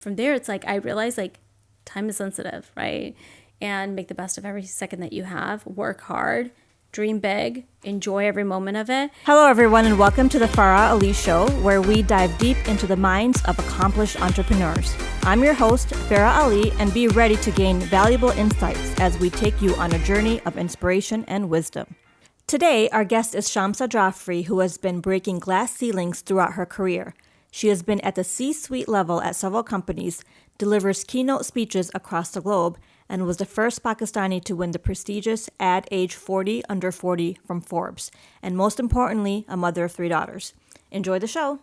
from there, it's like I realized like time is sensitive, right? And make the best of every second that you have. Work hard, dream big, enjoy every moment of it. Hello, everyone, and welcome to the Farah Ali Show, where we dive deep into the minds of accomplished entrepreneurs. I'm your host, Farah Ali, and be ready to gain valuable insights as we take you on a journey of inspiration and wisdom. Today, our guest is Shamsa Jafri, who has been breaking glass ceilings throughout her career. She has been at the C-suite level at several companies, delivers keynote speeches across the globe, and was the first Pakistani to win the prestigious Ad Age 40 Under 40 from Forbes, and most importantly, a mother of 3 daughters. Enjoy the show.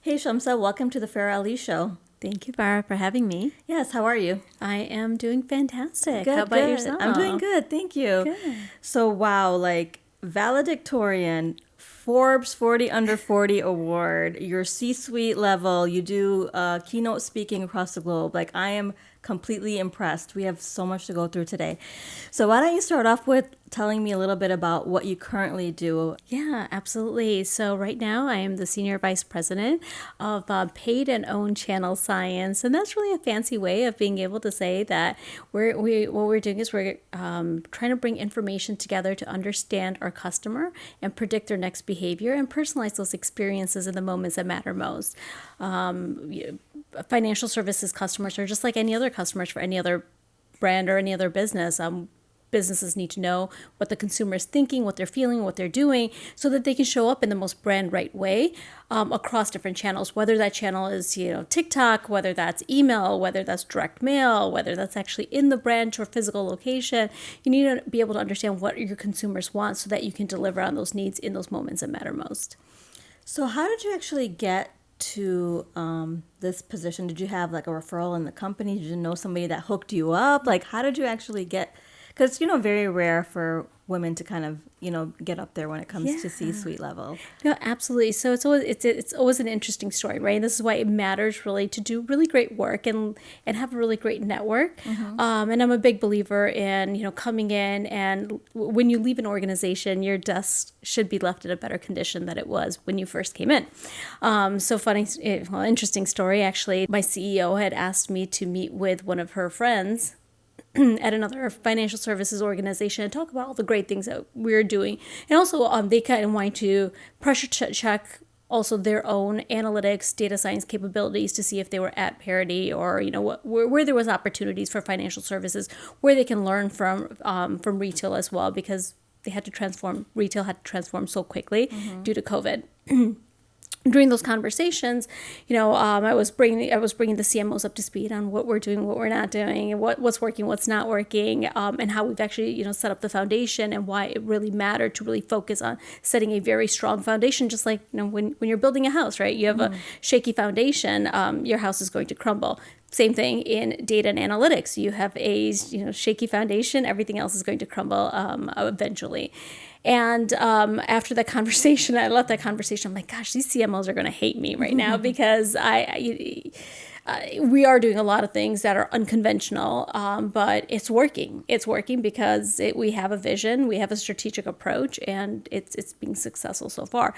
Hey Shamsa, welcome to the Farah Ali Show. Thank you, Farah, for having me. Yes, how are you? I am doing fantastic. Good, How about good. yourself? I'm doing good, thank you. Good. So wow, like valedictorian, Forbes 40 Under 40 award, your C-suite level, you do keynote speaking across the globe. Like, I am completely impressed. We have so much to go through today. So why don't you start off with telling me a little bit about what you currently do? Yeah, absolutely. So right now I am the Senior Vice President of Paid and Owned Channel Science. And that's really a fancy way of being able to say that what we're doing is we're trying to bring information together to understand our customer and predict their next behavior and personalize those experiences in the moments that matter most. Financial services customers are just like any other customers for any other brand or any other business. Businesses need to know what the consumer is thinking, what they're feeling, what they're doing, so that they can show up in the most brand right way across different channels, whether that channel is, TikTok, whether that's email, whether that's direct mail, whether that's actually in the branch or physical location. You need to be able to understand what your consumers want so that you can deliver on those needs in those moments that matter most. So how did you actually get to this position? Did you have like a referral in the company? Did you know somebody that hooked you up? Like, how did you actually get, because very rare for women to kind of get up there when it comes to C-suite level. No, absolutely. So it's always an interesting story, right? And this is why it matters really to do really great work and have a really great network. Mm-hmm. And I'm a big believer in coming in, and when you leave an organization, your desk should be left in a better condition than it was when you first came in. Interesting story actually. My CEO had asked me to meet with one of her friends at another financial services organization and talk about all the great things that we're doing. And also they kind of want to pressure check also their own analytics, data science capabilities to see if they were at parity or, where there was opportunities for financial services, where they can learn from retail as well, because retail had to transform so quickly due to COVID. During those conversations, I was bringing the CMOs up to speed on what we're doing, what we're not doing, and what's working, what's not working, and how we've actually set up the foundation and why it really mattered to really focus on setting a very strong foundation. Just like when you're building a house, right? You have a shaky foundation, your house is going to crumble. Same thing in data and analytics. You have a shaky foundation, everything else is going to crumble eventually. And after that conversation, I left that conversation. I'm like, gosh, these CMOs are going to hate me right now because we are doing a lot of things that are unconventional, but it's working. It's working because we have a vision, we have a strategic approach, and it's being successful so far.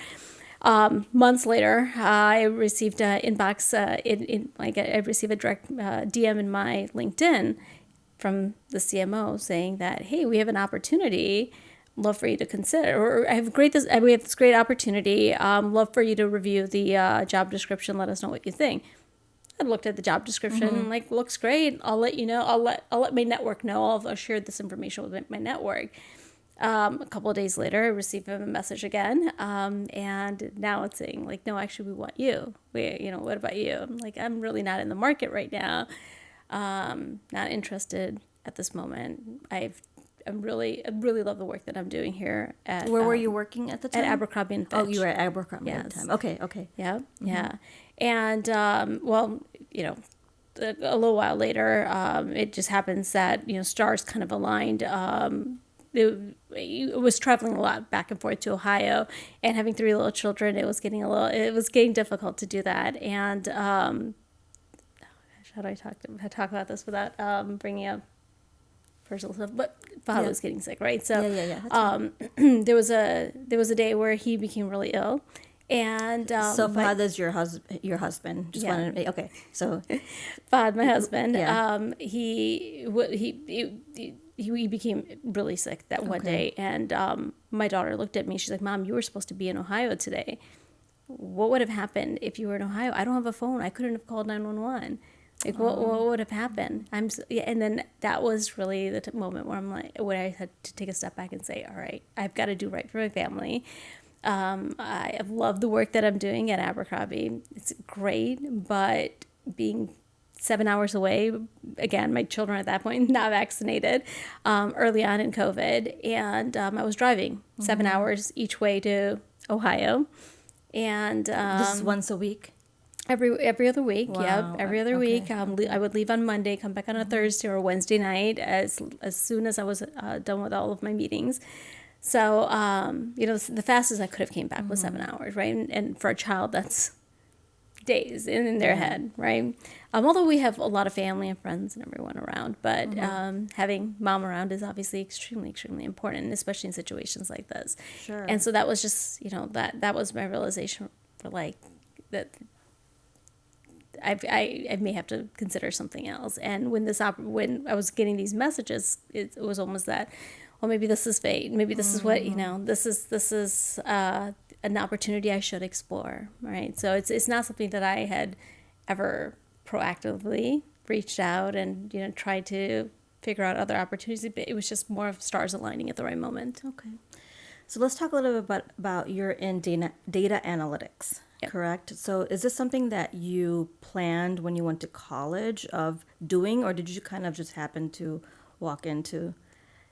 Months later, I received an inbox. I received a direct DM in my LinkedIn from the CMO saying that, hey, we have an opportunity. Love for you to consider, or we have this great opportunity. Love for you to review the job description. Let us know what you think. I looked at the job description and looks great. I'll let you know. I'll let my network know. I'll share this information with my network. A couple of days later, I received a message again, and now it's saying no, actually, we want you. What about you? I'm like, I'm really not in the market right now. Not interested at this moment. I really love the work that I'm doing here at. Where were you working at the time? At Abercrombie & Fitch. Oh, you were at Abercrombie at the time. Okay. Yeah, yeah. And a little while later, it just happens that stars kind of aligned. It was traveling a lot back and forth to Ohio, and having 3 little children, it was getting difficult to do that. And how do I talk about this without bringing up personal stuff? But Father was getting sick, right? So yeah. there was a day where he became really ill, And So Fahad is your husband. Just Yeah. wanted to, okay. So Fahad, my husband, Yeah. he became really sick that one day, and my daughter looked at me. She's like, "Mom, you were supposed to be in Ohio today. What would have happened if you were in Ohio? I don't have a phone. I couldn't have called 911. Like, what would have happened?" Yeah, and then that was really the moment where I'm like, where I had to take a step back and say, "All right, I've got to do right for my family." I have loved the work that I'm doing at Abercrombie. It's great, but being 7 hours away, again, my children at that point not vaccinated, early on in COVID, and I was driving 7 hours each way to Ohio, and this is once a week. every other week. Wow. Yep, every other Okay. week. I would leave on Monday, come back on a Thursday or Wednesday night as soon as I was done with all of my meetings. So, the fastest I could have came back was 7 hours, right? And for a child, that's days in their head, right? Although we have a lot of family and friends and everyone around, but having mom around is obviously extremely, extremely important, especially in situations like this. Sure. And so that was just, that was my realization for like that. I may have to consider something else. And when when I was getting these messages, it was almost that, well, maybe this is fate. Maybe this is what, this is an opportunity I should explore, right? So it's not something that I had ever proactively reached out and, tried to figure out other opportunities, but it was just more of stars aligning at the right moment. Okay. So let's talk a little bit about you're in data analytics, Yep. correct? So is this something that you planned when you went to college of doing, or did you kind of just happen to walk into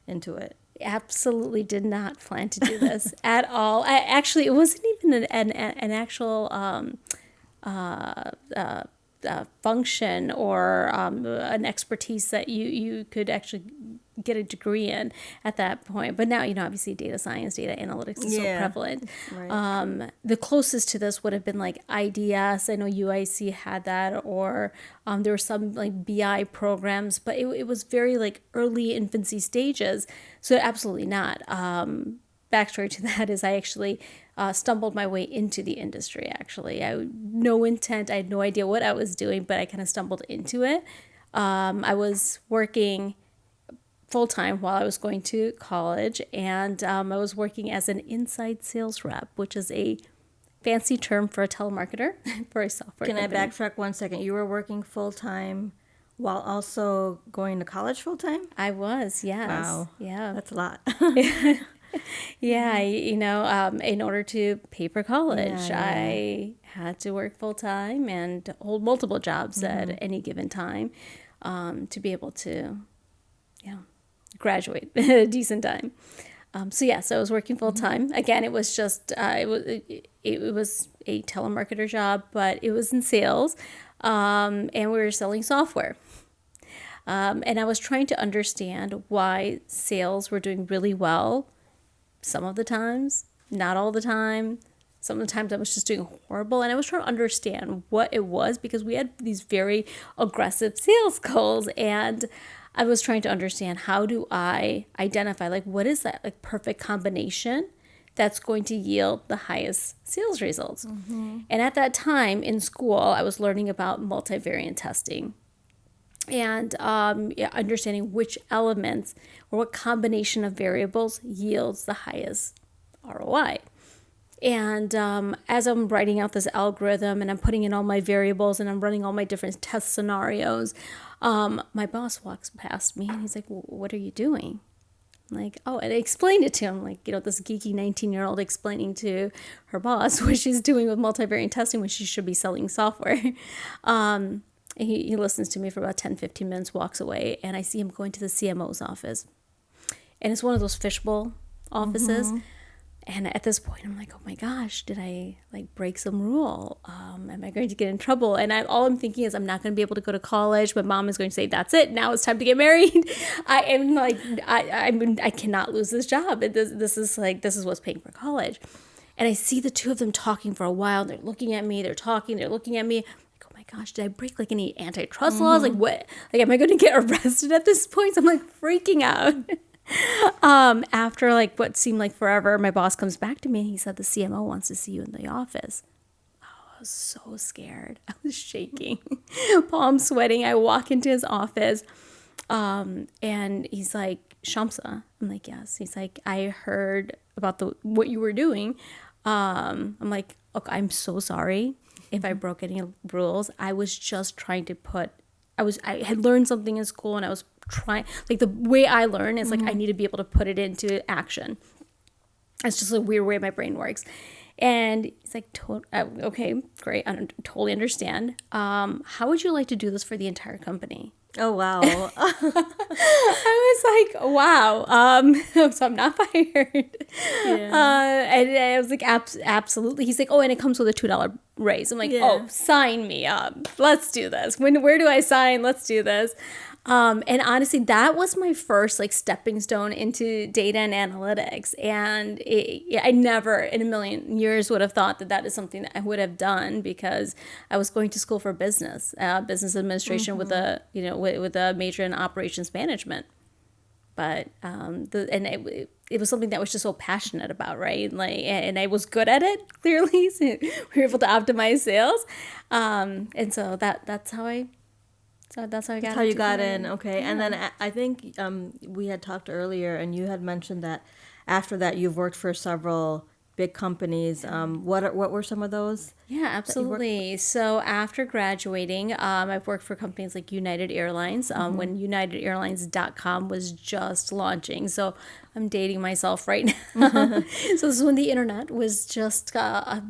it? Absolutely did not plan to do this at all. Actually, it wasn't even an actual function or an expertise that you could actually get a degree in at that point. But now, obviously data science, data analytics is so prevalent. Right. The closest to this would have been like IDS. I know UIC had that, or there were some like BI programs, but it was very like early infancy stages. So absolutely not. Backstory to that is I actually stumbled my way into the industry, actually. I had no intent. I had no idea what I was doing, but I kind of stumbled into it. I was working full-time while I was going to college, and I was working as an inside sales rep, which is a fancy term for a telemarketer for a software Can company. I backtrack 1 second? You were working full-time while also going to college full-time? I was, yes. Wow. Yeah. That's a lot. Yeah, in order to pay for college, Yeah. I had to work full time and hold multiple jobs at any given time to be able to, graduate at a decent time. So I was working full time. Again, it was just it was a telemarketer job, but it was in sales, and we were selling software. And I was trying to understand why sales were doing really well some of the times, not all the time. Some of the times I was just doing horrible, and I was trying to understand what it was because we had these very aggressive sales goals, and I was trying to understand, how do I identify, like, what is that like perfect combination that's going to yield the highest sales results? And at that time in school, I was learning about multivariate testing and understanding which elements or what combination of variables yields the highest ROI. And as I'm writing out this algorithm and I'm putting in all my variables and I'm running all my different test scenarios, my boss walks past me and he's like, well, what are you doing? I'm like, oh, and I explained it to him, like, this geeky 19-year-old explaining to her boss what she's doing with multivariate testing when she should be selling software. He listens to me for about 10, 15 minutes, walks away, and I see him going to the CMO's office. And it's one of those fishbowl offices. And at this point, I'm like, oh my gosh, did I like break some rule? Am I going to get in trouble? And all I'm thinking is I'm not going to be able to go to college. My mom is going to say, that's it. Now it's time to get married. I am like, I cannot lose this job. This is what's paying for college. And I see the two of them talking for a while. They're looking at me. They're talking. They're looking at me. Gosh, did I break like any antitrust laws? Like what? Like, am I going to get arrested at this point? So I'm like freaking out. After like what seemed like forever, my boss comes back to me and he said the CMO wants to see you in the office. I was so scared. I was shaking, palms sweating. I walk into his office, and he's like, Shamsa. I'm like, yes. He's like, I heard about what you were doing. I'm like, look, I'm so sorry if I broke any rules. I was just trying to I had learned something in school, and I was trying, like, the way I learn is like, I need to be able to put it into action. It's just a weird way my brain works. And he's like, okay, great. I totally understand. How would you like to do this for the entire company? Oh, wow. I was like, wow. So I'm not fired. Yeah. And I was like, absolutely. He's like, oh, and it comes with a $2 raise. I'm like, oh, sign me up. Let's do this. Where do I sign? Let's do this. And honestly, that was my first like stepping stone into data and analytics. And I never in a million years would have thought that is something that I would have done, because I was going to school for business administration with a major in operations management. But it was something that I was just so passionate about, right? Like, and I was good at it, clearly. So we were able to optimize sales, and so that's how I. So that's how I got. That's how you got in, okay. Yeah. And then I think we had talked earlier, and you had mentioned that after that you've worked for several big companies. What were some of those? Yeah, absolutely. So after graduating, I've worked for companies like United Airlines, when UnitedAirlines.com was just launching. So I'm dating myself right now. So this is when the internet was just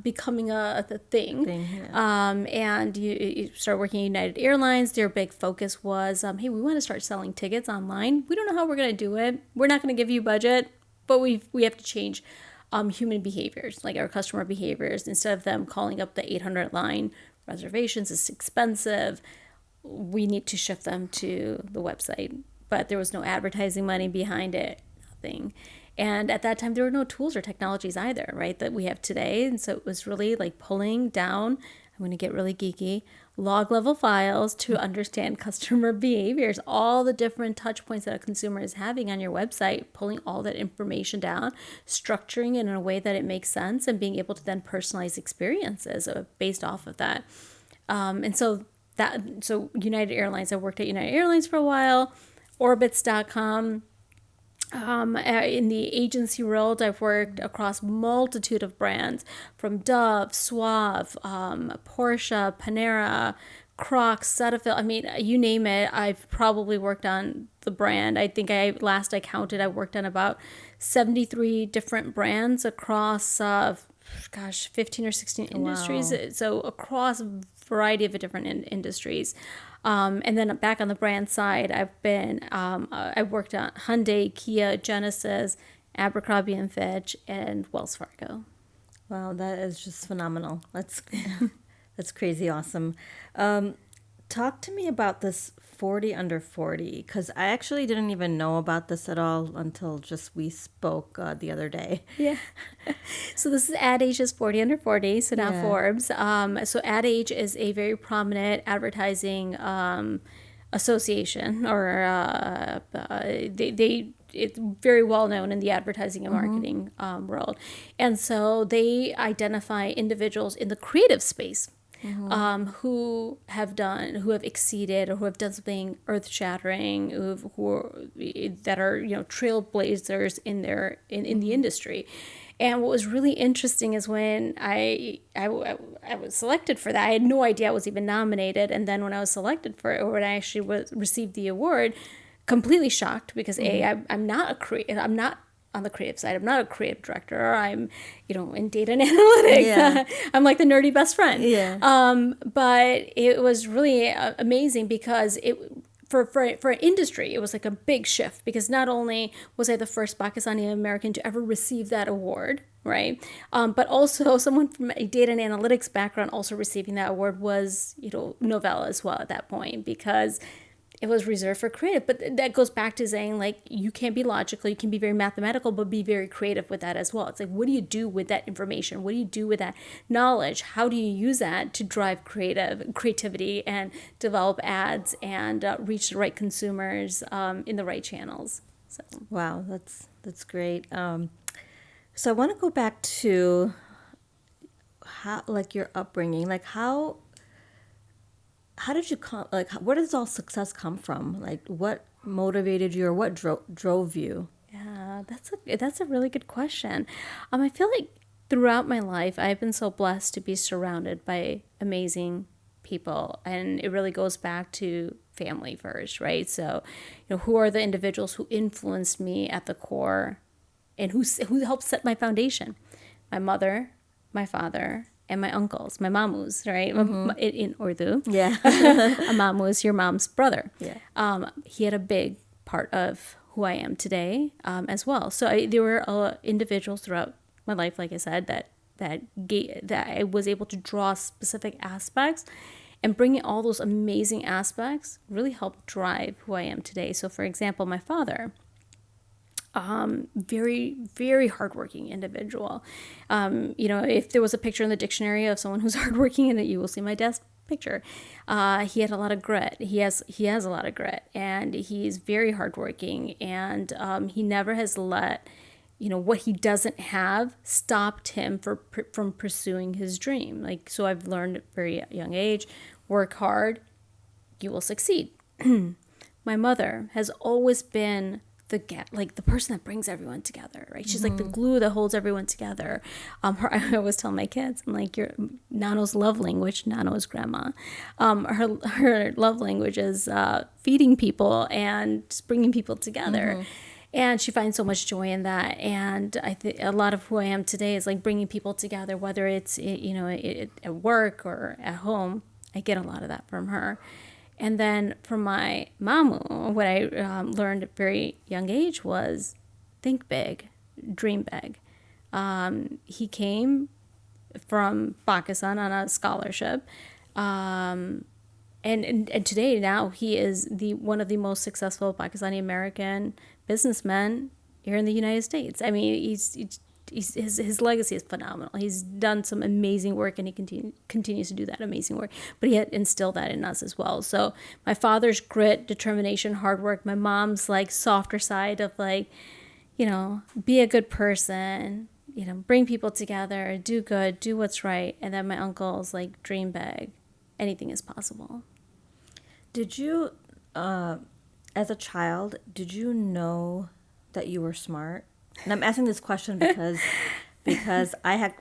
becoming a thing. Yeah. And you start working at United Airlines. Their big focus was, hey, we want to start selling tickets online. We don't know how we're going to do it. We're not going to give you budget, but we have to change human behaviors, like our customer behaviors. Instead of them calling up the 800 line, reservations is expensive, we need to shift them to the website. But there was no advertising money behind it, nothing. And at that time, there were no tools or technologies either, right, that we have today. And so it was really like pulling down, I'm going to get really geeky, log level files to understand customer behaviors, all the different touch points that a consumer is having on your website, pulling all that information down, structuring it in a way that it makes sense, and being able to then personalize experiences based off of that. And so United Airlines, I worked at United Airlines for a while, Orbitz.com. In the agency world, I've worked across multitude of brands, from Dove, Suave, Porsche, Panera, Crocs, Cetaphil. I mean, you name it, I've probably worked on the brand. I think I counted, I worked on about 73 different brands across, 15 or 16 industries. Wow. So across a variety of different industries. And then back on the brand side, I worked on Hyundai, Kia, Genesis, Abercrombie and Fitch, and Wells Fargo. Wow, that is just phenomenal. That's crazy awesome. Talk to me about this 40 under 40, because I actually didn't even know about this at all until just we spoke the other day. Yeah. So this is Ad Age's 40 under 40, so now Forbes. So Ad Age is a very prominent advertising association, or it's very well known in the advertising and marketing world. And so they identify individuals in the creative space. Who have exceeded, or who have done something earth-shattering, that are trailblazers in the industry. And what was really interesting is when I was selected for that, I had no idea I was even nominated. And then when I was selected for it, or when I actually received the award, completely shocked, because I'm not on the creative side. I'm not a creative director. I'm, in data and analytics. Yeah. I'm like the nerdy best friend. Yeah. But it was really amazing, because for an industry, it was like a big shift, because not only was I the first Pakistani American to ever receive that award, right? But also someone from a data and analytics background also receiving that award was, Novella as well at that point, because it was reserved for creative. But that goes back to saying, like, you can't be logical, you can be very mathematical, but be very creative with that as well. It's like, what do you do with that information? What do you do with that knowledge? How do you use that to drive creativity and develop ads and reach the right consumers in the right channels? So Wow, that's great. So I want to go back to how, like, your upbringing. Like, how did you come? Like, where does all success come from? Like, what motivated you, or what drove you? yeah, that's a really good question. I feel like throughout my life, I've been so blessed to be surrounded by amazing people, and it really goes back to family first, right? So, who are the individuals who influenced me at the core, and who helped set my foundation? My mother, my father, and my uncles, my mamus, right? In Urdu, Yeah. a mamu is your mom's brother. Yeah. He had a big part of who I am today, as well. So there were individuals throughout my life, like I said, that I was able to draw specific aspects, and bringing all those amazing aspects really helped drive who I am today. So, for example, my father, very, very hardworking individual. If there was a picture in the dictionary of someone who's hardworking in it, you will see my dad's picture. He had a lot of grit. He has a lot of grit, and he's very hardworking, and he never has let what he doesn't have stopped him from pursuing his dream. Like, so I've learned at a very young age, work hard, you will succeed. My mother has always been the person that brings everyone together, right? She's like the glue that holds everyone together. I always tell my kids, I'm like, your Nano's love language, Nano is grandma. Her love language is feeding people and just bringing people together. And she finds so much joy in that. And I think a lot of who I am today is like bringing people together, whether it's at work or at home. I get a lot of that from her. And then from my mamu, what I learned at a very young age was think big, dream big. He came from Pakistan on a scholarship. And today, now, he is one of the most successful Pakistani American businessmen here in the United States. I mean, his legacy is phenomenal. He's done some amazing work, and he continues to do that amazing work. But he had instilled that in us as well. So my father's grit, determination, hard work. My mom's like softer side of like, be a good person, bring people together, do good, do what's right. And then my uncle's like dream big. Anything is possible. Did you, as a child, did you know that you were smart? And I'm asking this question because I had,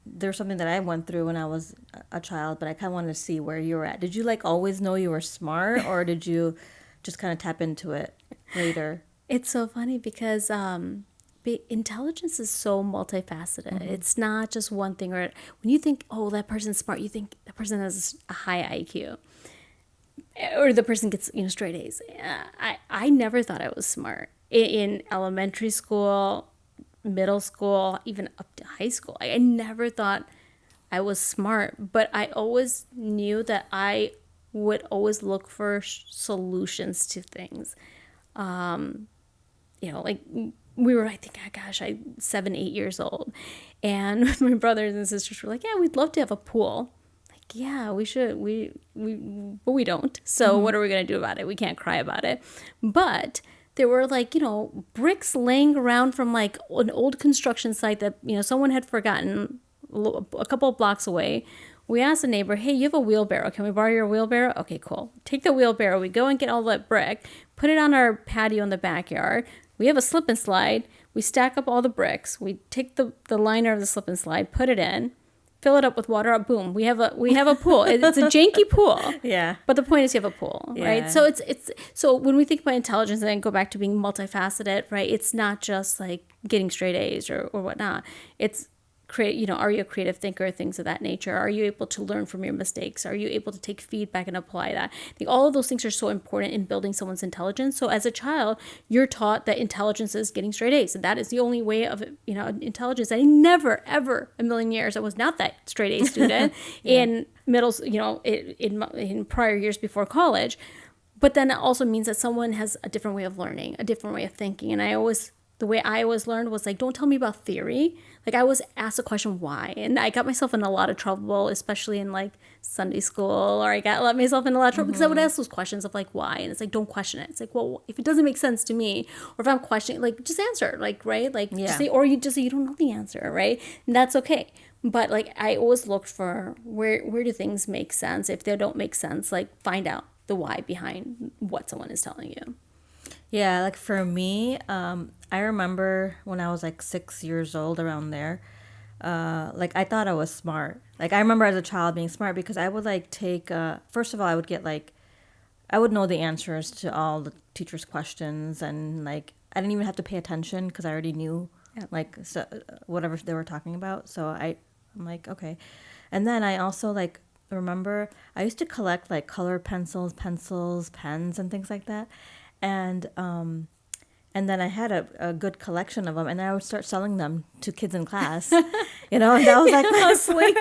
there's something that I went through when I was a child, but I kind of wanted to see where you were at. Did you like always know you were smart, or did you just kind of tap into it later? It's so funny because intelligence is so multifaceted. It's not just one thing. Or when you think, oh, that person's smart, you think that person has a high IQ, or the person gets straight A's. I never thought I was smart in elementary school, middle school, even up to high school. I never thought I was smart, but I always knew that I would always look for solutions to things. Like we were, I think, 7, 8 years old, and my brothers and sisters were like, yeah, we'd love to have a pool. Like, yeah, we should, but we don't. So what are we going to do about it? We can't cry about it. But there were like, bricks laying around from like an old construction site that, someone had forgotten a couple of blocks away. We asked the neighbor, hey, you have a wheelbarrow. Can we borrow your wheelbarrow? Okay, cool. Take the wheelbarrow. We go and get all that brick, put it on our patio in the backyard. We have a slip and slide. We stack up all the bricks. We take the liner of the slip and slide, put it in, fill it up with water. Boom. We have a pool. It's a janky pool. Yeah. But the point is you have a pool, right? So so when we think about intelligence and go back to being multifaceted, right? It's not just like getting straight A's or whatnot. It's are you a creative thinker, things of that nature? Are you able to learn from your mistakes? Are you able to take feedback and apply that? I think all of those things are so important in building someone's intelligence. So as a child, you're taught that intelligence is getting straight A's, and that is the only way of intelligence. I never, ever, a million years, I was not that straight A student in middle, in prior years before college. But then it also means that someone has a different way of learning, a different way of thinking, and I always the way I always learned was like, don't tell me about theory. Like I was asked the question why, and I got myself in a lot of trouble, especially in like Sunday school, or let myself in a lot of trouble because I would ask those questions of like why, and it's like, don't question it. It's like, well, if it doesn't make sense to me, or if I'm questioning, like just answer, like, right, like just say, or you just say you don't know the answer, right, and that's okay. But like I always looked for where do things make sense. If they don't make sense, like find out the why behind what someone is telling you. Yeah, like for me, I remember when I was like 6 years old, around there, like I thought I was smart. Like I remember as a child being smart because I would like take, first of all, I would get like, I would know the answers to all the teachers' questions, and like I didn't even have to pay attention because I already knew like so, whatever they were talking about. So I'm like, okay. And then I also like remember I used to collect like colored pencils, pens, and things like that. And then I had a good collection of them, and I would start selling them to kids in class, and that was like Hustling.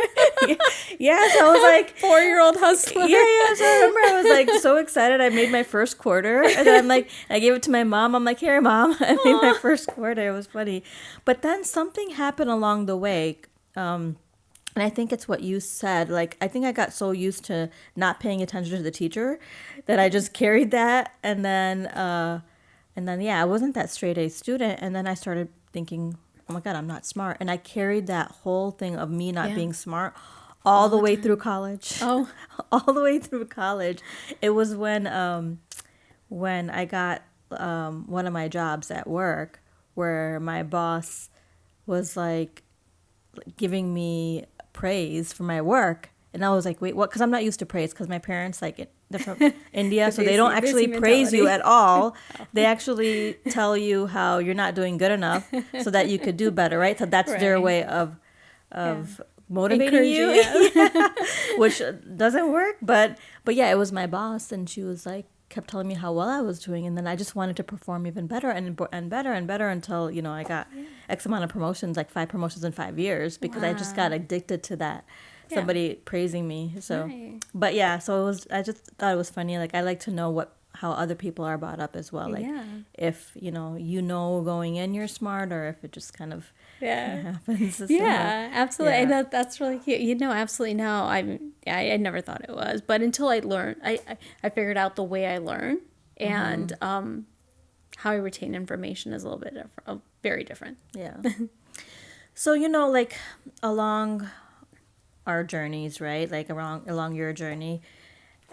yeah. So I was like 4-year-old hustler. Yeah. So I remember I was like so excited. I made my first quarter, and then I'm like, I gave it to my mom. I'm like, here, Mom, I made my first quarter. It was funny, but then something happened along the way. And I think it's what you said. Like, I think I got so used to not paying attention to the teacher that I just carried that. And then, yeah, I wasn't that straight A student. And then I started thinking, oh my God, I'm not smart. And I carried that whole thing of me not being smart all the way through college. Oh, all the way through college. It was when I got one of my jobs at work where my boss was like giving me praise for my work, and I was like, wait, what? Because I'm not used to praise, because my parents, like, they're from India, so they don't actually praise you at all. They actually tell you how you're not doing good enough so that you could do better, right? So that's their way of motivating you, which doesn't work. But yeah, it was my boss, and she was like, kept telling me how well I was doing, and then I just wanted to perform even better and better and better until I got X amount of promotions, like 5 promotions in 5 years, because I just got addicted to that, somebody praising me. So, but yeah, so I just thought it was funny. Like I like to know how other people are brought up as well. Like if going in you're smart, or if it just kind of happens. Yeah, absolutely. And that's really cute. Absolutely no. I never thought it was, but until I learned, I figured out the way I learn, and how I retain information is a little bit different, very different. Yeah. So like along our journeys, right? Like along your journey,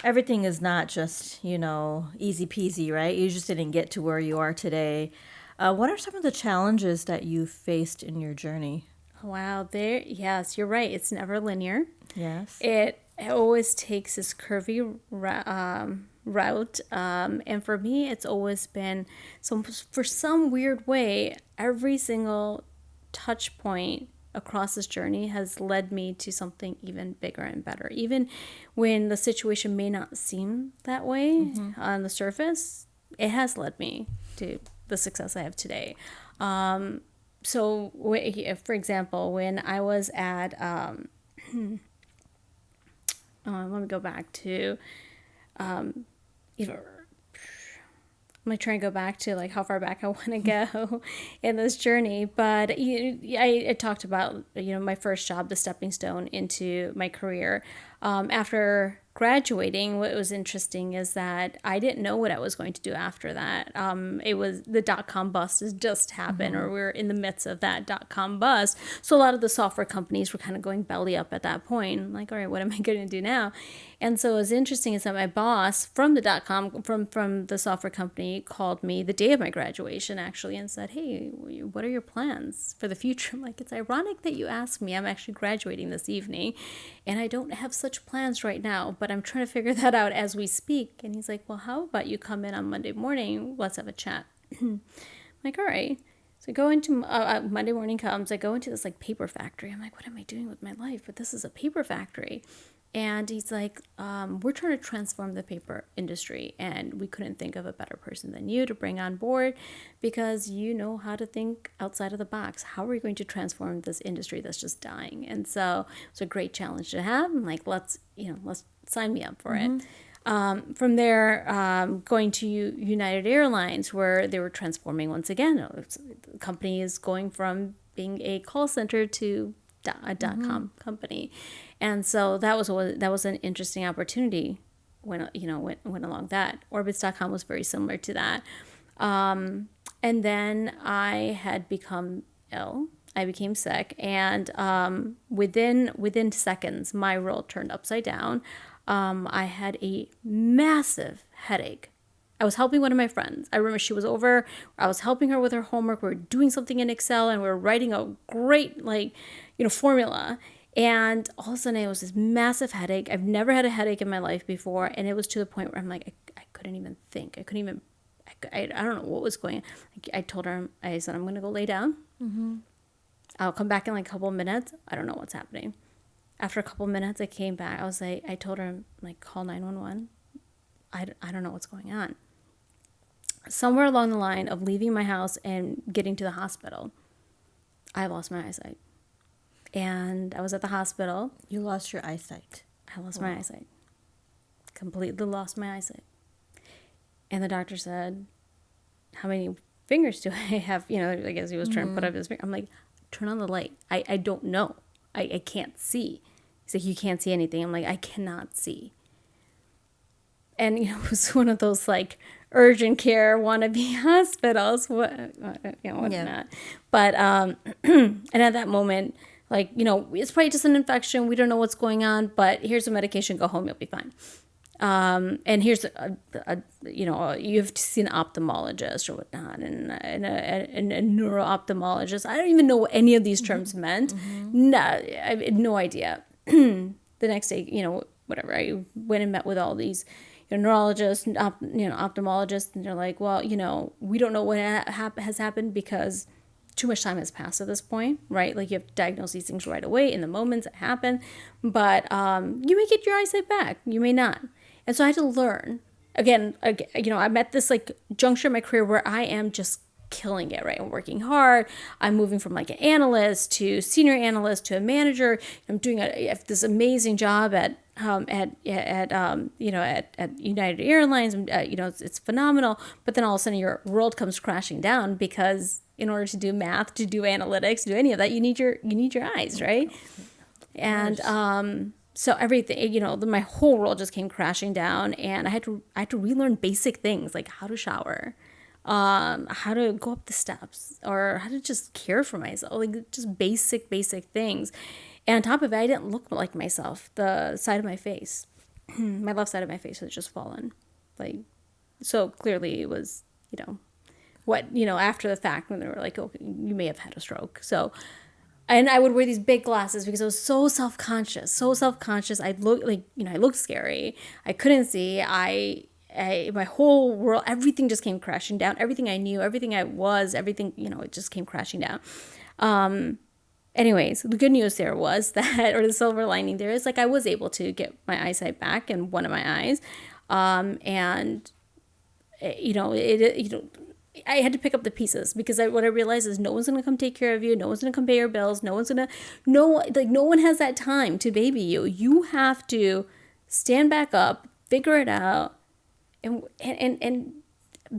everything is not just easy peasy, right? You just didn't get to where you are today. What are some of the challenges that you faced in your journey? Wow, yes, you're right. It's never linear. Yes. It always takes this curvy route. And for me, it's always been, so for some weird way, every single touch point across this journey has led me to something even bigger and better. Even when the situation may not seem that way on the surface, it has led me to the success I have today. So, for example, when I was at, let me go back to, I'm going to try and go back to like how far back I want to go in this journey. But I talked about, my first job, the stepping stone into my career. After graduating, what was interesting is that I didn't know what I was going to do after that. It was the .com bust has just happened, or we were in the midst of that .com bust. So a lot of the software companies were kind of going belly up at that point. I'm like, all right, what am I going to do now? And so what was interesting is that my boss from the .com, from the software company, called me the day of my graduation, actually, and said, hey, what are your plans for the future? I'm like, it's ironic that you asked me. I'm actually graduating this evening, and I don't have such plans right now, but I'm trying to figure that out as we speak. And he's like, well, how about you come in on Monday morning? Let's have a chat. I'm like, all right. So I go into, Monday morning comes, I go into this like paper factory. I'm like, what am I doing with my life? But this is a paper factory. And he's like, we're trying to transform the paper industry, and we couldn't think of a better person than you to bring on board, because you know how to think outside of the box. How are we going to transform this industry that's just dying? And so it's a great challenge to have. I'm like, let's sign me up for it. From there, going to United Airlines, where they were transforming once again. The company is going from being a call center to a .com company, and so that was an interesting opportunity when went along that. Orbitz.com was very similar to that, and then I had become ill. I became sick, and within seconds, my world turned upside down. I had a massive headache. I was helping one of my friends. I remember she was over. I was helping her with her homework. We were doing something in Excel, and we were writing a great, formula. And all of a sudden, it was this massive headache. I've never had a headache in my life before, and it was to the point where I'm like, I couldn't even think. I couldn't even. I don't know what was going on. I told her, I said, I'm going to go lay down. I'll come back in like a couple of minutes. I don't know what's happening. After a couple of minutes, I came back. I told her, call 911. I don't know what's going on. Somewhere along the line of leaving my house and getting to the hospital, I lost my eyesight. And I was at the hospital. You lost your eyesight. I lost my eyesight. Completely lost my eyesight. And the doctor said, how many fingers do I have? I guess he was trying to put up his finger. I'm like, turn on the light. I don't know. I can't see. He's like, you can't see anything. I'm like, I cannot see. And it was one of those urgent care wannabe hospitals, whatnot. Yeah. But and at that moment, it's probably just an infection. We don't know what's going on, but here's the medication. Go home. You'll be fine. And here's you have to see an ophthalmologist or whatnot, and a neuro-ophthalmologist. I don't even know what any of these terms meant. No, I had no idea. The next day, whatever, I went and met with all these neurologists, ophthalmologists, and they're like, well, we don't know what has happened because too much time has passed at this point, right? You have to diagnose these things right away in the moments that happen, but you may get your eyesight back, you may not. And so I had to learn. Again, I'm at this juncture in my career where I am just killing it, right? I'm working hard. I'm moving from an analyst to senior analyst to a manager. I'm doing this amazing job at United Airlines. It's phenomenal. But then all of a sudden your world comes crashing down because in order to do math, to do analytics, to do any of that, you need your eyes, right? And so everything, my whole world just came crashing down, and I had to relearn basic things like how to shower, how to go up the steps, or how to just care for myself, just basic things. And on top of it, I didn't look like myself. The side of my face, my left side of my face had just fallen, so clearly it was, after the fact when they were like, oh, you may have had a stroke. So. And I would wear these big glasses because I was so self-conscious. I looked scary. I couldn't see. My whole world, everything just came crashing down. Everything I knew, everything I was, everything, it just came crashing down. Anyways, the good news there was that, or the silver lining there is I was able to get my eyesight back in one of my eyes. I had to pick up the pieces because what I realized is no one's going to come take care of you. No one's going to come pay your bills. No one has that time to baby you. You have to stand back up, figure it out, and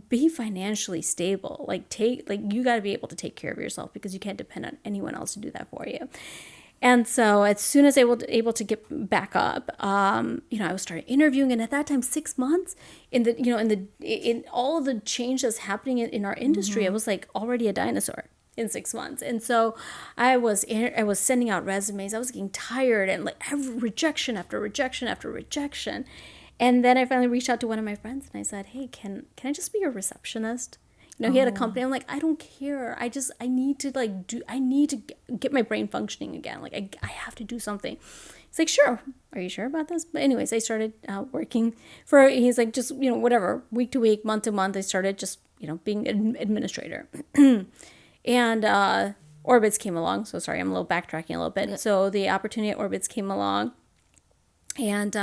be financially stable. You got to be able to take care of yourself because you can't depend on anyone else to do that for you. And so as soon as I was able to get back up, I was started interviewing, and at that time, 6 months in all of the change that's happening in our industry, I was already a dinosaur in 6 months. And so I was sending out resumes. I was getting tired and every rejection after rejection after rejection. And then I finally reached out to one of my friends and I said, hey, can I just be your receptionist? He had a company. I'm like, I don't care. I need to get my brain functioning again. I have to do something. He's like, sure. Are you sure about this? But anyways, I started working he's like, just, whatever, week to week, month to month. I started just, being an administrator. And Orbitz came along. So sorry, I'm a little backtracking a little bit. Yeah. So the opportunity at Orbitz came along and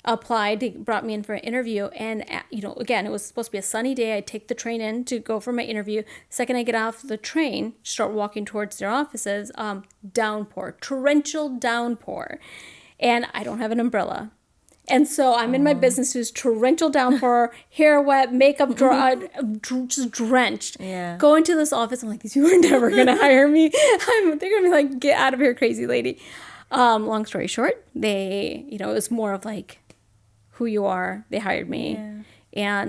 applied. They brought me in for an interview, and again, it was supposed to be a sunny day. I take the train in to go for my interview. Second I get off the train, start walking towards their offices, torrential downpour, and I don't have an umbrella. And so I'm in my business suits, torrential downpour, hair wet, makeup dry, just drenched. Yeah. Go into this office. I'm like, these people are never going to hire me. They're going to be like, get out of here, crazy lady. Long story short, it was more of like who you are. They hired me. Yeah.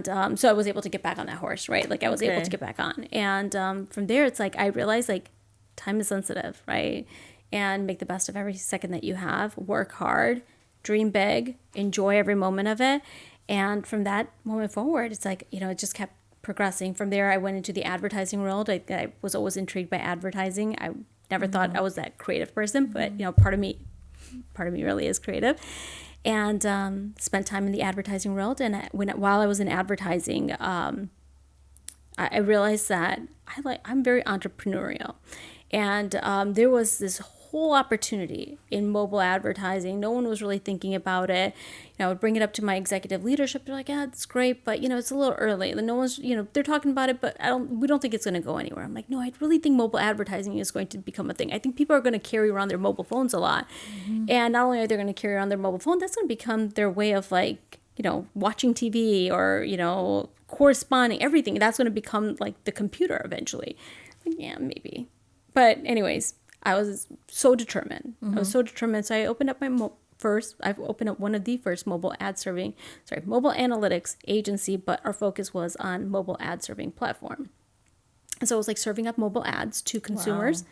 And so I was able to get back on that horse, right? Like I was able to get back on. And from there, it's like I realized like time is sensitive, right? And make the best of every second that you have. Work hard. Dream big, enjoy every moment of it. And from that moment forward, it's like, it just kept progressing. From there, I went into the advertising world. I was always intrigued by advertising. I never thought I was that creative person, but, part of me really is creative. And spent time in the advertising world. And while I was in advertising, I realized that I'm very entrepreneurial. And there was this whole opportunity in mobile advertising. No one was really thinking about it. I would bring it up to my executive leadership. They're like, yeah, it's great, but it's a little early. No one's, they're talking about it, but we don't think it's going to go anywhere. I'm like, no, I really think mobile advertising is going to become a thing. I think people are going to carry around their mobile phones a lot. And not only are they going to carry around their mobile phone, that's going to become their way of like, watching TV or, corresponding, everything. That's going to become like the computer eventually. Like, yeah, maybe. But anyways, I was so determined. So I opened up I've opened up one of the first mobile analytics agency, but our focus was on mobile ad serving platform. And so it was like serving up mobile ads to consumers.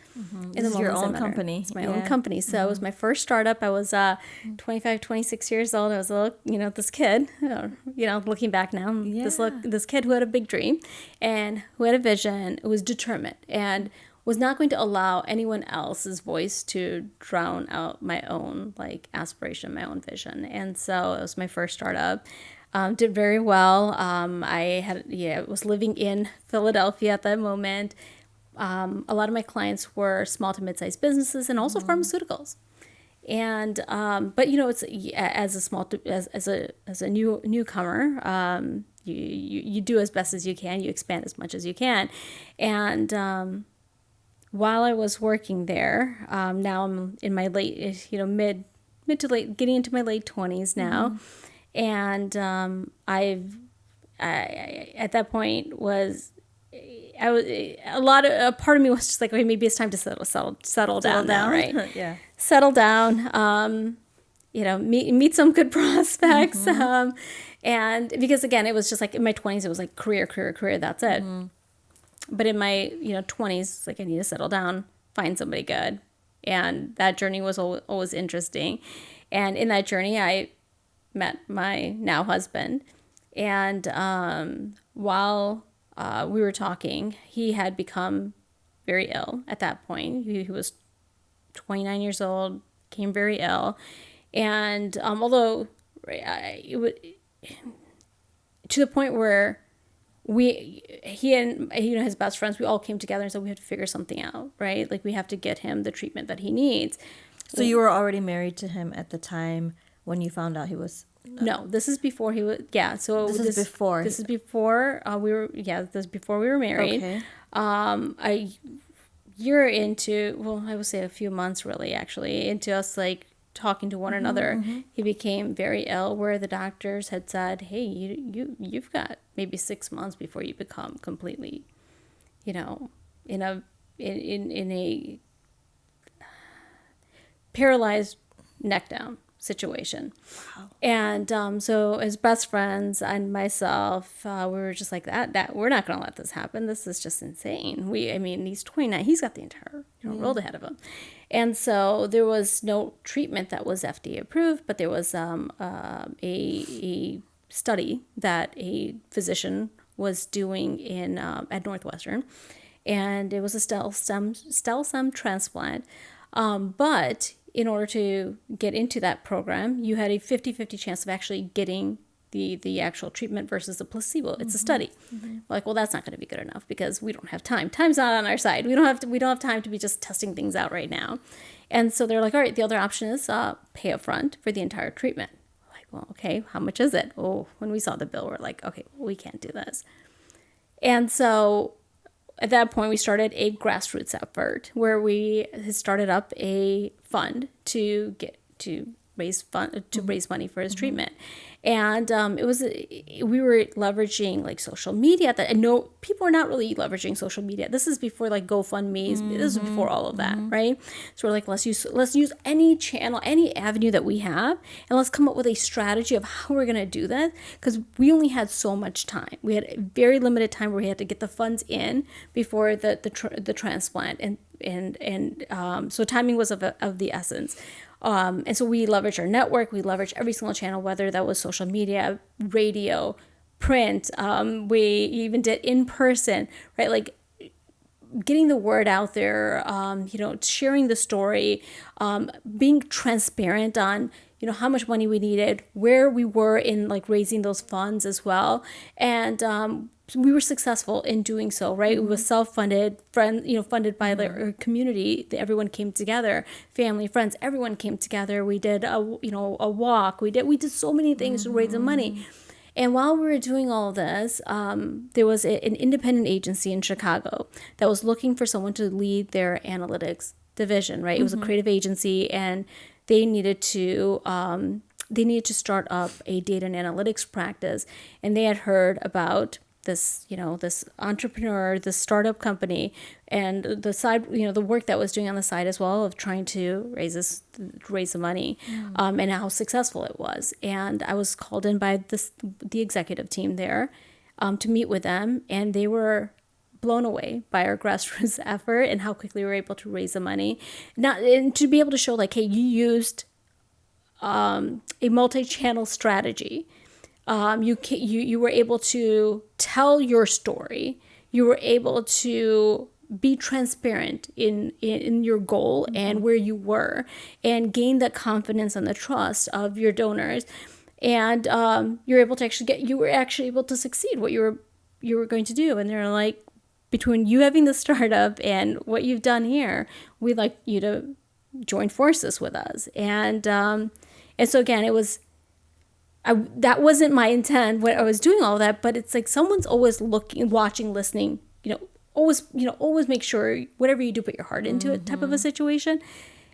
In the your own company. It's my own company. So it was my first startup. I was 25, 26 years old. I was a little, this kid, looking back now, this kid who had a big dream and who had a vision, who was determined and was not going to allow anyone else's voice to drown out my own aspiration, my own vision. And so it was my first startup. Did very well. I was living in Philadelphia at that moment. A lot of my clients were small to mid-sized businesses and also pharmaceuticals. And but it's as a newcomer, you do as best as you can. You expand as much as you can, and while I was working there, now I'm in my late, mid to late, getting into my late 20s now. And I at that point a part of me was just like, okay, maybe it's time to settle down now, right? Yeah. Settle down, meet some good prospects. And because again, it was just like in my 20s, it was like career, that's it. But in my 20s, it's like I need to settle down, find somebody good. And that journey was always interesting. And in that journey, I met my now husband. And while we were talking, he had become very ill at that point. He was 29 years old, became very ill. And although to the point where he and his best friends, we all came together and said we have to figure something out, right? Like we have to get him the treatment that he needs. So you were already married to him at the time when you found out he was... No, this is before he was... Yeah, so this is before. This is before we were... Yeah, this is before we were married. Okay. A year into... Well, I would say a few months really, actually, into us talking to one another, he became very ill, where the doctors had said, hey, you've got maybe 6 months before you become completely, in a paralyzed neck down situation. Wow. And so as best friends and myself, we were just like that we're not going to let this happen. This is just insane. He's 29. He's got the entire world ahead of him. And so there was no treatment that was FDA approved, but there was a study that a physician was doing at Northwestern, and it was a stem cell transplant. But in order to get into that program, you had a 50-50 chance of actually getting the actual treatment versus the placebo. It's a study. Like, well, that's not going to be good enough because we don't have time. Time's not on our side. We don't have time to be just testing things out right now. And so they're like, all right, the other option is pay up front for the entire treatment. Like, well, okay, how much is it? Oh, when we saw the bill, we're like, okay, well, we can't do this. And so at that point, we started a grassroots effort where we started up a fund to raise money for his treatment. And we were leveraging like social media. That I know people are not really leveraging social media. This is before like GoFundMe's. This is before all of that, right? So we're like, let's use any channel, any avenue that we have, and let's come up with a strategy of how we're gonna do that, because we only had so much time. We had a very limited time where we had to get the funds in before the transplant, and so timing was of the essence. And so we leveraged our network. We leveraged every single channel, whether that was social media, radio, print. We even did in person, right? Like getting the word out there, sharing the story, being transparent on, how much money we needed, where we were in like raising those funds as well. And we were successful in doing so, right? It was self-funded, funded by the community. Everyone came together, family, friends, everyone came together. We did a walk. We did so many things to raise the money. And while we were doing all this, there was an independent agency in Chicago that was looking for someone to lead their analytics division, right? It was a creative agency, and they needed to start up a data and analytics practice. And they had heard about this entrepreneur, this startup company, and the side, the work that was doing on the side as well of trying to raise the money, and how successful it was. And I was called in by the executive team there, to meet with them, and they were blown away by our grassroots effort and how quickly we were able to raise the money. And to be able to show like, hey, you used a multi-channel strategy. You were able to tell your story. You were able to be transparent in your goal and where you were, and gain the confidence and the trust of your donors. And you were actually able to succeed what you were going to do. And they're like, between you having the startup and what you've done here, we'd like you to join forces with us. And so again, it was. That wasn't my intent when I was doing all that, but it's like someone's always looking, watching, listening, always make sure whatever you do, put your heart into it type of a situation.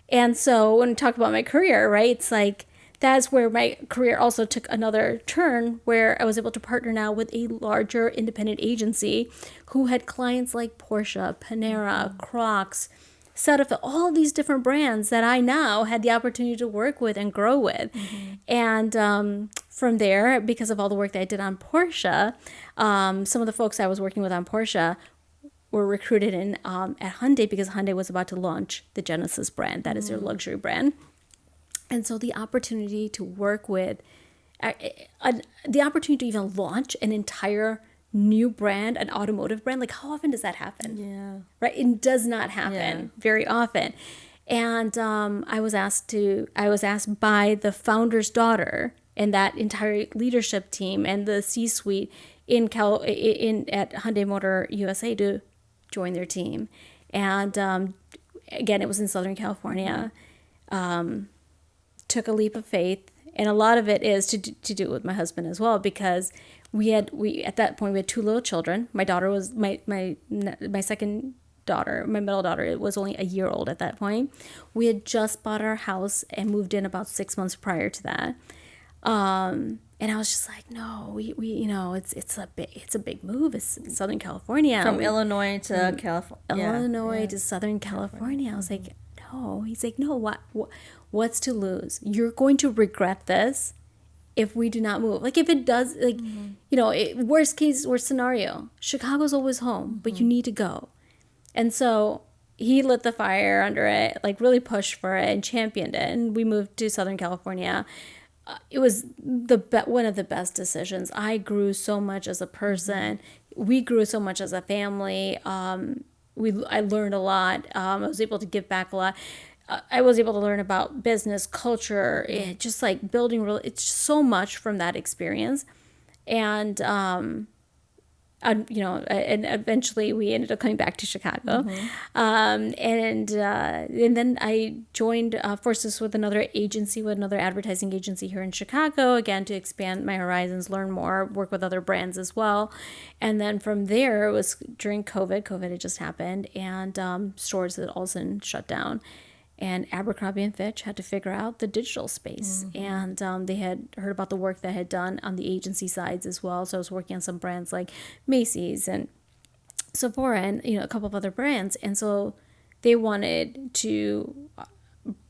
And so when we talk about my career, right, it's like that's where my career also took another turn, where I was able to partner now with a larger independent agency who had clients like Porsche, Panera, Crocs, Cetaphil, all these different brands that I now had the opportunity to work with and grow with. And from there, because of all the work that I did on Porsche, some of the folks I was working with on Porsche were recruited in at Hyundai, because Hyundai was about to launch the Genesis brand. That is their luxury brand. And so the opportunity to work with, the opportunity to even launch an entire new brand, an automotive brand, like how often does that happen? Yeah. Right? It does not happen very often. And I was asked by the founder's daughter and that entire leadership team and the C-suite at Hyundai Motor USA to join their team. And again, it was in Southern California. Took a leap of faith, and a lot of it is to do with my husband as well, because we at that point we had two little children. My daughter was my second daughter, my middle daughter, was only a year old at that point. We had just bought our house and moved in about 6 months prior to that. And I was just like, no, we it's a big move. It's Southern California, from Illinois to California. Illinois to Southern California. I was like, no. He's like, no. What's to lose? You're going to regret this if we do not move. Like if it does, like worst scenario, Chicago's always home, but you need to go. And so he lit the fire under it, like really pushed for it and championed it, and we moved to Southern California. It was one of the best decisions. I grew so much as a person. We grew so much as a family. I learned a lot. I was able to give back a lot. I was able to learn about business, culture, just like building it's so much from that experience. And and eventually we ended up coming back to Chicago. And then I joined forces with another advertising agency here in Chicago, again, to expand my horizons, learn more, work with other brands as well. And then from there, it was during COVID had just happened, and stores had all of a sudden shut down. and Abercrombie and Fitch had to figure out the digital space. And they had heard about the work that I had done on the agency sides as well. So I was working on some brands like Macy's and Sephora and a couple of other brands. And so they wanted to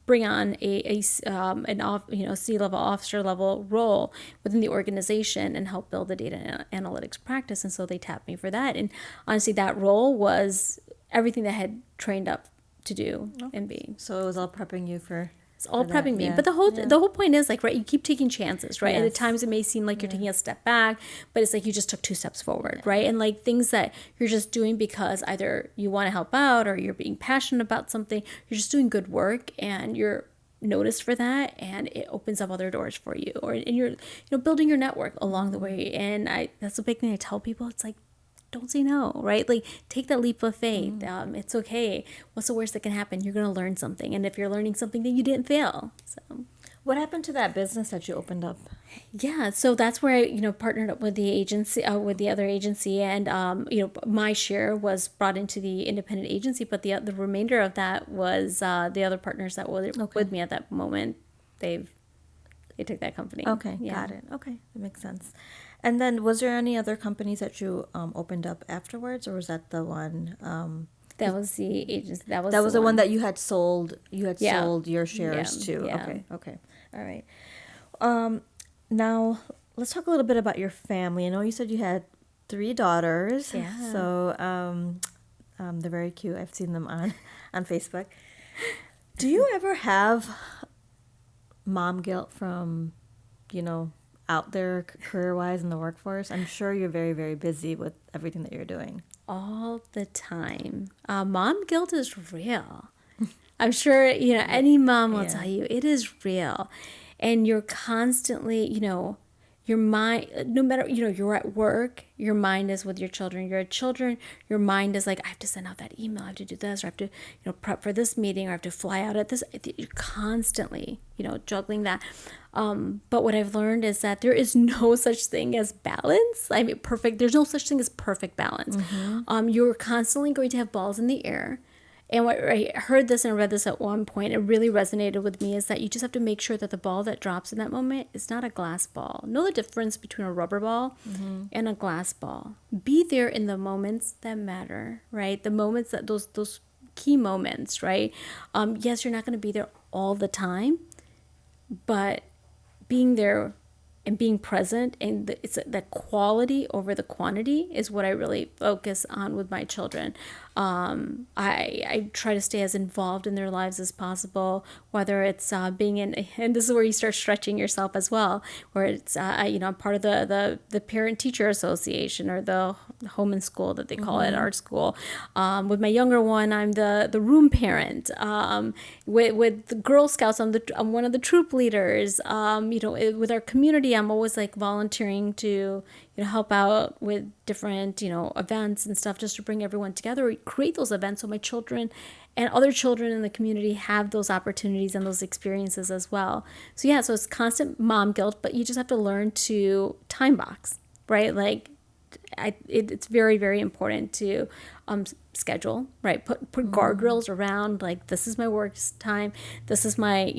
bring on an C-level officer level role within the organization and help build the data analytics practice. And so they tapped me for that. And honestly, that role was everything that I had trained up to do and be. So it was all prepping you for. It's all for prepping that. me. Yeah. But the whole point is, like, right, you keep taking chances, right? And at Yes. times it may seem like you're taking a step back, but it's like you just took 2 steps forward, right? And like things that you're just doing because either you want to help out or you're being passionate about something, you're just doing good work and you're noticed for that, and it opens up other doors for you, and you're building your network along the way. And that's the big thing I tell people. It's like, don't say no, right? Like, take that leap of faith. It's okay. What's the worst that can happen? You're going to learn something. And if you're learning something, then you didn't fail. So What happened to that business that you opened up? yeah, so that's where I, partnered up with the agency, with the other agency, and my share was brought into the independent agency, but the remainder of that was the other partners that were with me at that moment. They took that company. Okay, got it. Okay, that makes sense. And then, was there any other companies that you opened up afterwards, or was that the one? That was the agency. That was the one that you had sold. You had Yeah. sold your shares to. Yeah. Okay, all right. Now let's talk a little bit about your family. I know you said you had 3 daughters. Yeah. So they're very cute. I've seen them on Facebook. Do you ever have mom guilt from, out there career-wise in the workforce? I'm sure you're very, very busy with everything that you're doing. all the time. Mom guilt is real. I'm sure, any mom will tell you it is real. And you're constantly, your mind, no matter, you're at work, your mind is with your children. You're at children, your mind is like, I have to send out that email, I have to do this, or I have to, prep for this meeting, or I have to fly out at this. You're constantly, juggling that. But what I've learned is that there is no such thing as balance. I mean, there's no such thing as perfect balance. You're constantly going to have balls in the air. And what I heard this and read this at one point, it really resonated with me, is that you just have to make sure that the ball that drops in that moment is not a glass ball. Know the difference between a rubber ball and a glass ball. Be there in the moments that matter, right? The moments that those key moments, right? Yes, you're not going to be there all the time, but being there and being present, and it's that quality over the quantity is what I really focus on with my children. I try to stay as involved in their lives as possible, whether it's being in, and this is where you start stretching yourself as well, where it's, I'm part of the parent-teacher association, or the home and school that they call it, art school. With my younger one, I'm the room parent. With the Girl Scouts, I'm one of the troop leaders. With our community, I'm always like volunteering to help out with different events and stuff, just to bring everyone together, or create those events so my children and other children in the community have those opportunities and those experiences as well. So it's constant mom guilt, but you just have to learn to time box, right? Like it's very, very important to schedule, right? Put guardrails around, like, this is my work time, this is my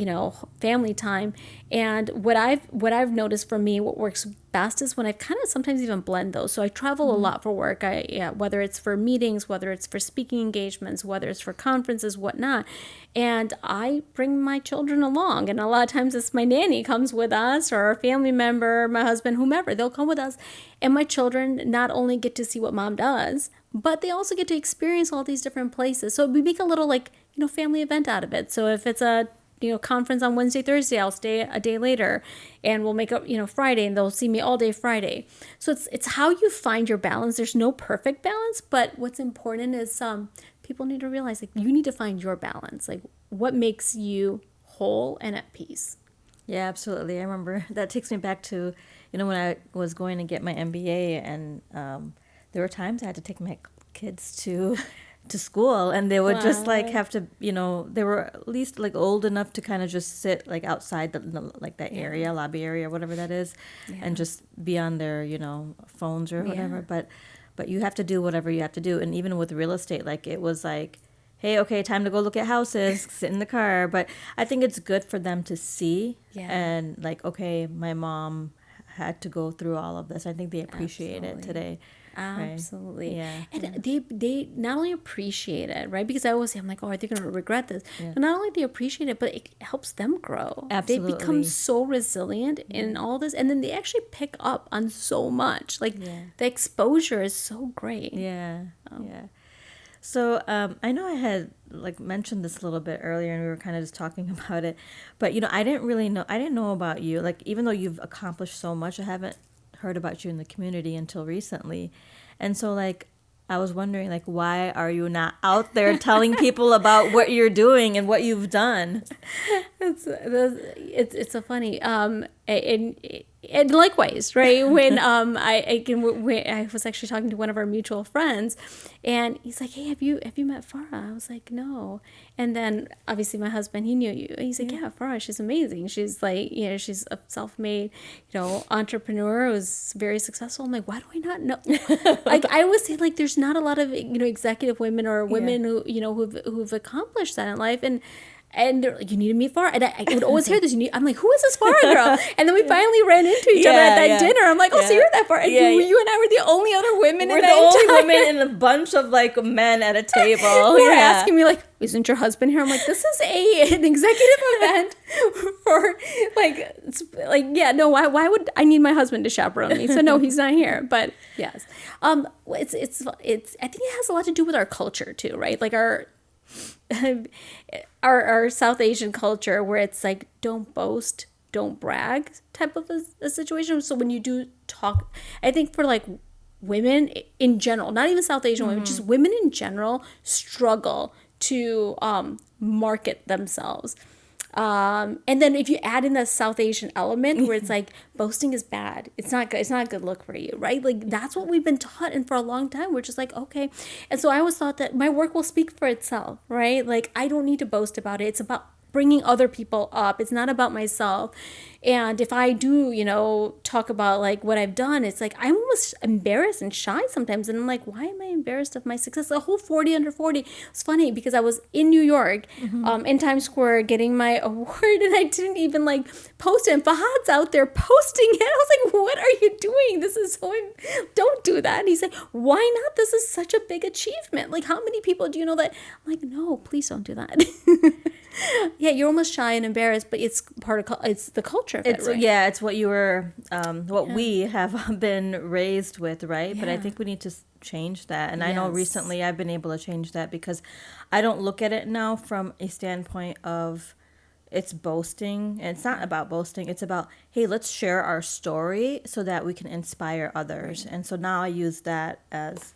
family time. And what I've noticed for me, what works best is when I kind of sometimes even blend those. So I travel a lot for work. Whether it's for meetings, whether it's for speaking engagements, whether it's for conferences, whatnot. And I bring my children along. And a lot of times it's my nanny comes with us, or a family member, my husband, whomever, they'll come with us. And my children not only get to see what mom does, but they also get to experience all these different places. So we make a little family event out of it. So if it's a conference on Wednesday, Thursday, I'll stay a day later, and we'll make up Friday, and they'll see me all day Friday. So it's how you find your balance. There's no perfect balance, but what's important is people need to realize, like, you need to find your balance, like what makes you whole and at peace. Yeah, absolutely. I remember that takes me back to when I was going to get my MBA, and there were times I had to take my kids to school, and they would just like have to, they were at least like old enough to kind of just sit like outside that area, lobby area, whatever that is, and just be on their, phones or whatever. But you have to do whatever you have to do. And even with real estate, like, it was like, hey, okay, time to go look at houses, sit in the car. But I think it's good for them to see and like, okay, my mom had to go through all of this. I think they appreciate it today. Absolutely. Right? Yeah. And they not only appreciate it, right? Because I always say, I'm like, oh, are they going to regret this? But not only do they appreciate it, but it helps them grow. Absolutely. They become so resilient in all this. And then they actually pick up on so much. Like the exposure is so great. Yeah. Yeah. So I know I had like mentioned this a little bit earlier and we were kind of just talking about it, but I didn't know about you. Like, even though you've accomplished so much, I haven't heard about you in the community until recently. And so like, I was wondering, like, why are you not out there telling people about what you're doing and what you've done? It's so funny. And likewise, right? When I was actually talking to one of our mutual friends, and he's like, "Hey, have you met Farah?" I was like, "No." And then obviously my husband, he knew you. He's like, "Yeah, Farah, she's amazing. She's like, she's a self-made, entrepreneur who's very successful." I'm like, "Why do I not know?" Like, I always say, like, there's not a lot of executive women or women who who've accomplished that in life, and they're like, "You need to meet Farah." And I would always hear this. I'm like, "Who is this Farah girl?" And then we finally ran into each other at that dinner. I'm like, "Oh, so you're that Farah." And you and I were the only other women We're in the only women in a bunch of like men at a table. Who were asking me like, "Isn't your husband here?" I'm like, "This is an executive event for no. Why would I need my husband to chaperone me?" So no, he's not here. But yes, it's I think it has a lot to do with our culture too, right? Like our South Asian culture, where it's like, don't boast, don't brag type of a situation. So when you do talk, I think for like women in general, not even South Asian women, just women in general struggle to market themselves. And then if you add in the South Asian element where it's like boasting is bad, it's not good, it's not a good look for you, right? Like, that's what we've been taught, and for a long time we're just like, okay. And so I always thought that my work will speak for itself, right? Like, I don't need to boast about it. It's about bringing other people up. It's not about myself. And if I do, talk about like what I've done, it's like I'm almost embarrassed and shy sometimes. And I'm like, why am I embarrassed of my success? The whole 40 under 40. It's funny because I was in New York, in Times Square getting my award, and I didn't even like post it. And Fahad's out there posting it. I was like, what are you doing? This is so, don't do that. And he's like, why not? This is such a big achievement. Like, how many people do you know that? I'm like, no, please don't do that. Yeah, you're almost shy and embarrassed, but it's it's the culture of it, right? Yeah, it's what you were, we have been raised with, right? Yeah. But I think we need to change that. And I know recently I've been able to change that because I don't look at it now from a standpoint of it's boasting. And it's not about boasting. It's about, hey, let's share our story so that we can inspire others. Right. And so now I use that as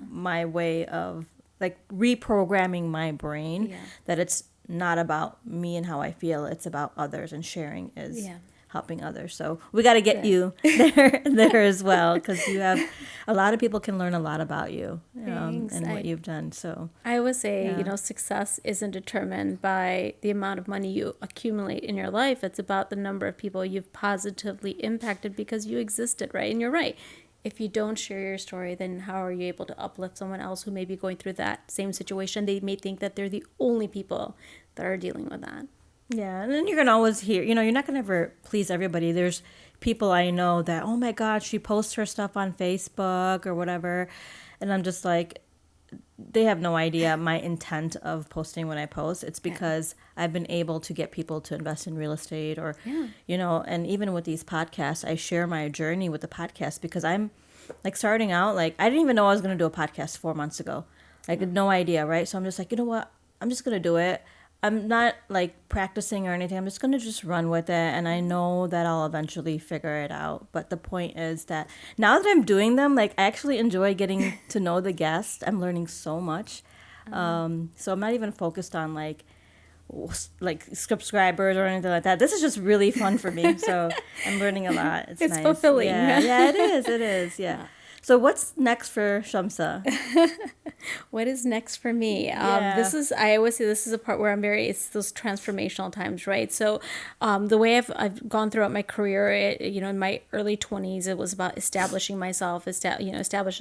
my way of like reprogramming my brain that it's not about me and how I feel. It's about others, and sharing is helping others. So we got to get you there as well, because you have a lot of people can learn a lot about you and what you've done. So I always say, success isn't determined by the amount of money you accumulate in your life. It's about the number of people you've positively impacted because you existed, right? And you're right. If you don't share your story, then how are you able to uplift someone else who may be going through that same situation? They may think that they're the only people that are dealing with that. Yeah, and then you're going to always hear, you're not going to ever please everybody. There's people I know that, oh my God, she posts her stuff on Facebook or whatever. And I'm just like, they have no idea my intent of posting when I post. It's because I've been able to get people to invest in real estate or, and even with these podcasts, I share my journey with the podcast because I'm like starting out, like I didn't even know I was going to do a podcast 4 months ago. I had no idea, right? So I'm just like, you know what? I'm just going to do it. I'm not like practicing or anything. I'm just going to just run with it. And I know that I'll eventually figure it out. But the point is that now that I'm doing them, like I actually enjoy getting to know the guest. I'm learning so much. So I'm not even focused on like subscribers or anything like that. This is just really fun for me. So I'm learning a lot. It's nice. Fulfilling. Yeah, it is. It is. Yeah. So what's next for Shamsa? What is next for me? I always say this is a part where it's those transformational times, right? So the way I've gone throughout my career, in my early 20s, it was about establishing myself, establish.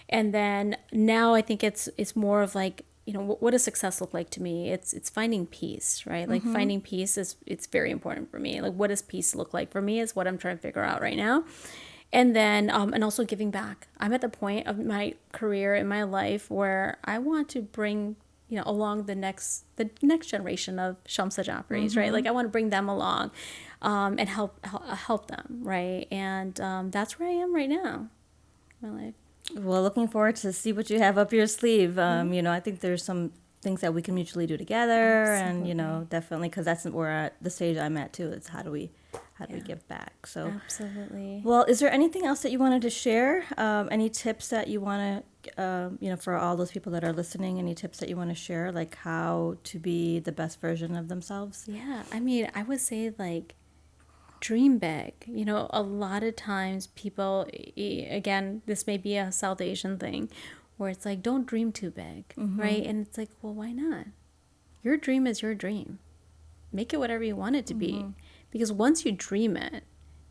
And then now I think it's more of like what does success look like to me? It's finding peace, right? Like finding peace it's very important for me. Like, what does peace look like for me is what I'm trying to figure out right now. And then, and also giving back. I'm at the point of my career in my life where I want to bring, along the next generation of Shamsa Jafris, right? Like, I want to bring them along, and help them, right? And that's where I am right now in my life. Well, looking forward to see what you have up your sleeve. I think there's some things that we can mutually do together. Absolutely. And, definitely, because that's where at the stage I'm at too. It's how do we give back? So, absolutely. Well, is there anything else that you wanted to share? Any tips that you want to, for all those people that are listening, any tips that you want to share, like how to be the best version of themselves? Yeah. I mean, I would say, like, dream big. A lot of times people, again, this may be a South Asian thing, where it's like, don't dream too big, right? And it's like, well, why not? Your dream is your dream. Make it whatever you want it to be. Because once you dream it,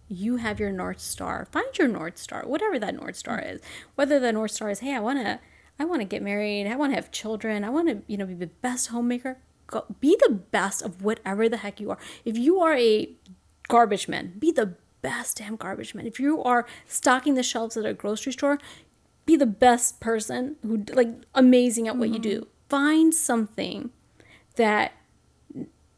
you have your North Star. Find your North Star, whatever that North Star is. Whether the North Star is, hey, I want to get married. I want to have children. I want to, be the best homemaker. Be the best of whatever the heck you are. If you are a garbage man, be the best damn garbage man. If you are stocking the shelves at a grocery store, be the best person who, like, amazing at what you do. Find something that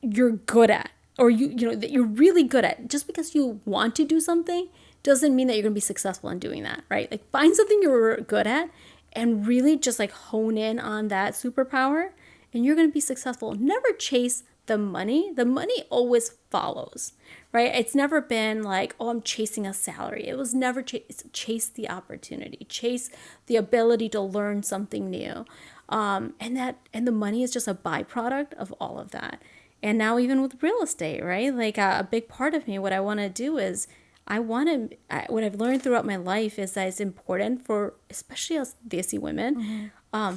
you're good at, or that you're really good at. Just because you want to do something doesn't mean that you're going to be successful in doing that, right? Like, find something you're good at and really just, like, hone in on that superpower, and you're going to be successful. Never chase the money. The money always follows, right? It's never been like, oh, I'm chasing a salary. It was never chase the opportunity, chase the ability to learn something new. And the money is just a byproduct of all of that. And now even with real estate, right? Like, a big part of me, what I want to do is what I've learned throughout my life is that it's important for, especially us Desi women,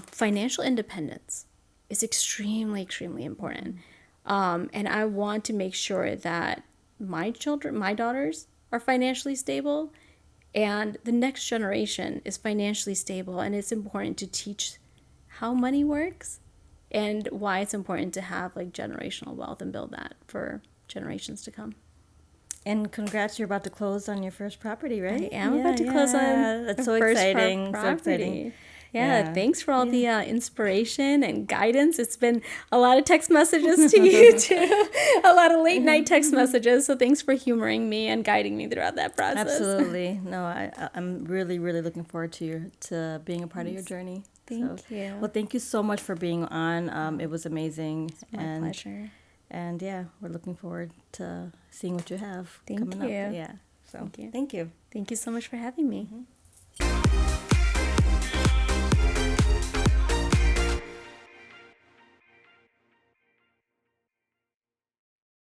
financial independence is extremely, extremely important. And I want to make sure that my daughters are financially stable, and the next generation is financially stable. And it's important to teach how money works and why it's important to have, like, generational wealth and build that for generations to come. And congrats, you're about to close on your first property, right? I am about to close on that's the so first exciting. property. So exciting. Yeah, thanks for all the inspiration and guidance. It's been a lot of text messages to you too, a lot of late night text messages. So thanks for humoring me and guiding me throughout that process. Absolutely. No, I'm really, really looking forward to being a part of your journey. Thank you. Well, thank you so much for being on. It was amazing. It's my pleasure. And yeah, we're looking forward to seeing what you have Thank coming you. up. Yeah. So Thank you. Thank you. Thank you so much for having me.